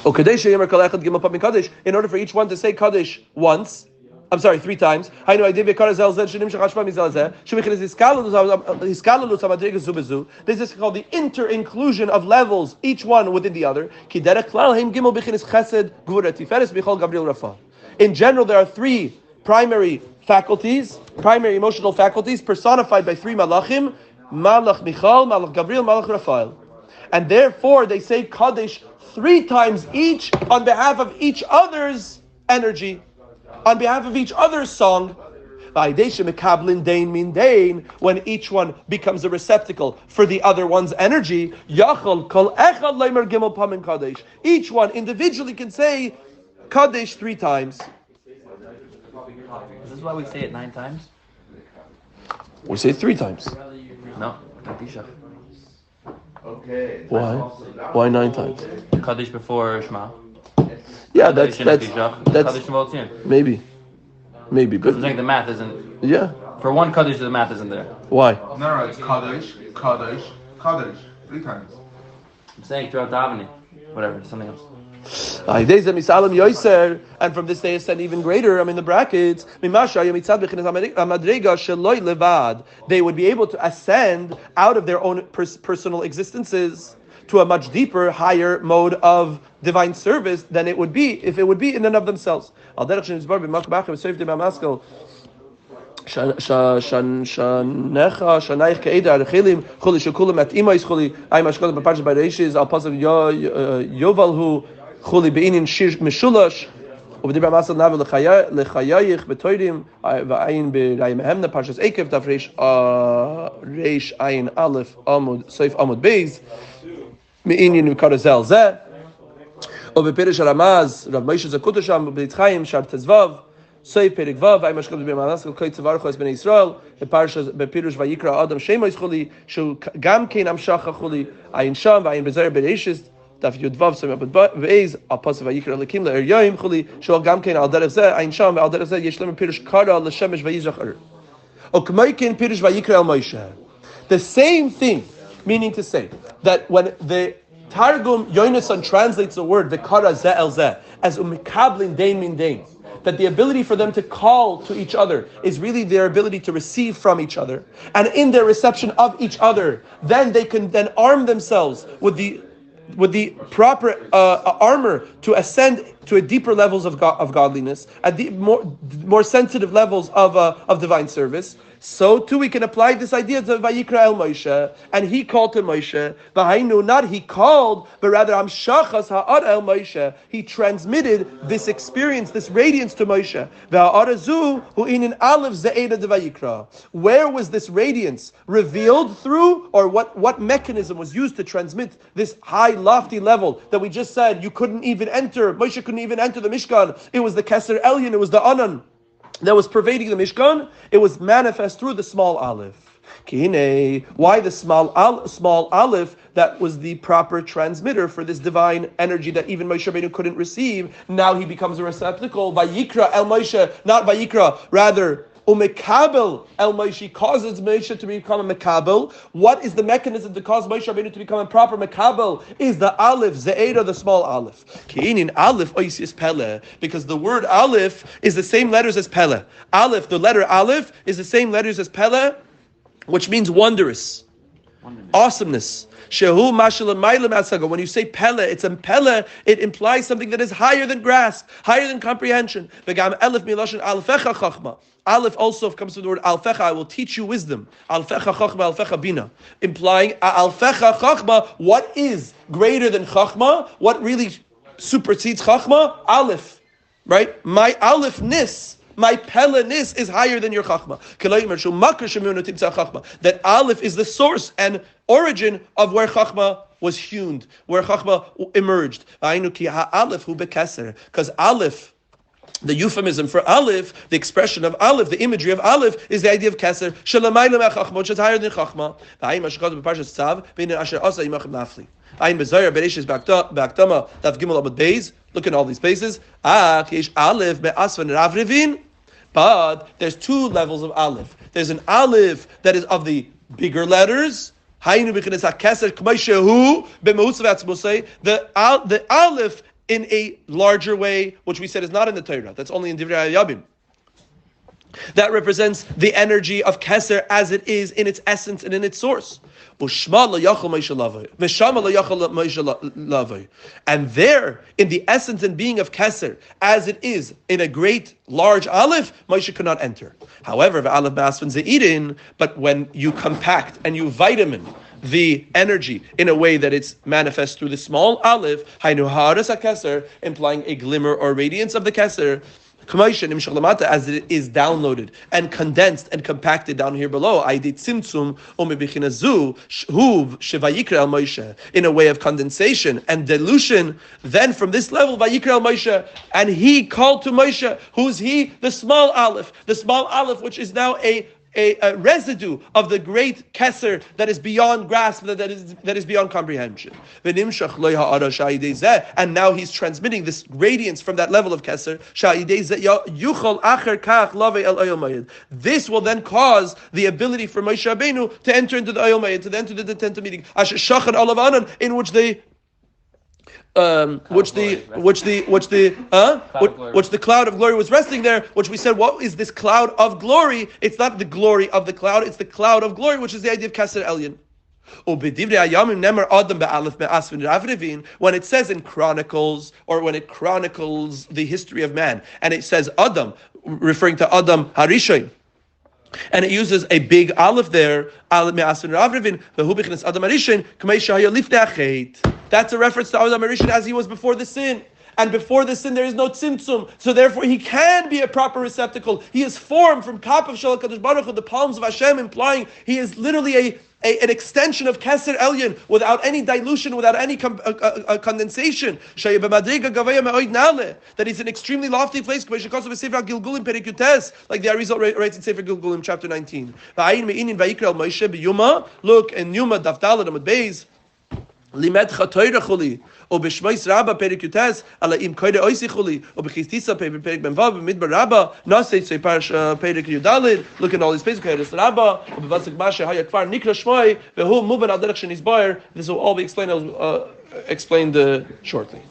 In order for each one to say Kaddish once, I'm sorry, 3 times. This is called the inter-inclusion of levels, each one within the other. In general, there are 3 primary faculties, primary emotional faculties, personified by 3 malachim: Malach Michal, Malach Gabriel, Malach Rafal. And therefore, they say Kaddish 3 times each on behalf of each other's energy, on behalf of each other's song. When each one becomes a receptacle for the other one's energy, each one individually can say Kaddish 3 times. Is this why we say it 9 times? We say it 3 times. No. Okay. Why 9 times? Kaddish before Shema. Yeah, that's maybe, but I'm saying the math isn't. Yeah. For one Kaddish, the math isn't there. Why? No, it's Kaddish, 3 times. I'm saying throughout the davening, whatever, something else. And from this they ascend even greater. I'm in the brackets. They would be able to ascend out of their own personal existences to a much deeper, higher mode of divine service than it would be if it would be in and of themselves. Chuli beinin shir mishulash, ובדיבר המסל נבל לחייך בתוירים, ועין ברעים המנה, פרשת עקב, דף ריש עין א' סעיף עמוד בייז, מעניין וקרא זה, ובפרש הרמז, רב מוישה זקוטו שם, בבית חיים, שער תזבב, סעיף פרק ו', ועין משקות בדיבר המסל, כל צברך בני ישראל, בפירוש ויקרא אדם שמו חולי, שהוא גם כן המשך חולי, עין שם, ועין בזר בראשית, דף י"ו סמך ואיז הפסוק ויקרא אלוקים לאריים חולי שהוא גם כן על דרך זה אין שם ועל דרך זה יש להם פירוש קרא לשמש ויזרח אור. או כמו כן פירוש ויקרא אל משה. The same thing, meaning to say that when the Targum Yonason translates the word v'kara ze el ze as umikablin dein min dein, that the ability for them to call to each other is really their ability to receive from each other, and in their reception of each other, then they can then arm themselves with the proper armor to ascend to a deeper levels of godliness, at the more sensitive levels of divine service. So too we can apply this idea to Vayikra el Moshe, and he called to Moshe. V'hainu, not he called, but rather Amshachas ha'ara el Moshe. He transmitted this experience, this radiance to Moshe. V'ha'ara zu hu inin aleph ze'eda de Vayikra. Where was this radiance revealed through, or what mechanism was used to transmit this high, lofty level that we just said you couldn't even enter? Moshe couldn't even enter the Mishkan. It was the Keser Elyon, it was the Anan that was pervading the Mishkan. It was manifest through the small aleph. Kine, why the small aleph? That was the proper transmitter for this divine energy that even Moshe Rabbeinu couldn't receive. Now he becomes a receptacle. Vayikra el Moshe, not Vayikra, rather Umekabel el Moshe, causes Moshe to become a Mekabel. What is the mechanism to cause Moshe Rabbeinu to become a proper Mekabel? Is the Aleph, Ze'eda, the small Aleph. Keinin Aleph oisis Pele, because the word Aleph is the same letters as Pele. Aleph, the letter Aleph, is the same letters as Pele, which means wondrous, awesomeness. Shehu mashal ma'ilem asaga. When you say Pele, it's a Pele. It implies something that is higher than grasp, higher than comprehension. V'gam elef miloshin alfecha chachma. Aleph also comes from the word alfecha. I will teach you wisdom. Alfecha chachma, alfecha bina, implying alfecha chachma. What is greater than chachma? What really supersedes chachma? Aleph, right? My alephness. My Pele-ness is higher than your Chachma. That Aleph is the source and origin of where Chachma was hewn, where Chachma emerged. Because Aleph, the euphemism for Aleph, the expression of Aleph, the imagery of Aleph, is the idea of Keser, which is higher than Chachma. Look at all these spaces. But there's 2 levels of Aleph. There's an Aleph that is of the bigger letters. The Aleph in a larger way, which we said is not in the Torah. That's only in Divrei Hayabim. That represents the energy of Keser as it is in its essence and in its source. And there, in the essence and being of Keser, as it is in a great, large Aleph, Moshe could not enter. However, but when you compact and you vitamin the energy in a way that it's manifest through the small Aleph, implying a glimmer or radiance of the Keser, as it is downloaded and condensed and compacted down here below, in a way of condensation and dilution, then from this level, Vayikra al Moshe, and he called to Moshe. Who's he? The small Aleph, which is now a residue of the great Keser that is beyond grasp, that is beyond comprehension. And now he's transmitting this radiance from that level of Keser. This will then cause the ability for Moshe Rabbeinu to enter into the Oyel Mayed, to enter the tent of meeting, in which the cloud of glory was resting there, which we said, what is this cloud of glory? It's not the glory of the cloud, it's the cloud of glory, which is the idea of Keser Elyon. When it says in Chronicles, or when it chronicles the history of man, and it says Adam, referring to Adam Harishon, and it uses a big Aleph there, that's a reference to Adam Harishon as he was before the sin. And before the sin, there is no tzimtzum. So therefore, he can be a proper receptacle. He is formed from Kap of Shel HaKadosh Baruch Hu, the palms of Hashem, implying he is literally an extension of Keser Elyon, without any dilution, without any condensation. That is an extremely lofty place, like the Arizal writes in Sefer Gilgulim, chapter 19. Look in Yuma Daf Daled Amud Beis. לימדך תורה חולי, או בשמייס רבה פרק י"ט, אלא אם קורא אויסי חולי, או בכיסטיסה פרק מ"ו, במדבר רבה, נעשה את פרשת פרק י"ד, look at all these places, קורא רבה, או בבצק מה שהיה כבר נקרא שמוי, והוא מובן על דרך שנסבר. This will all be explained shortly.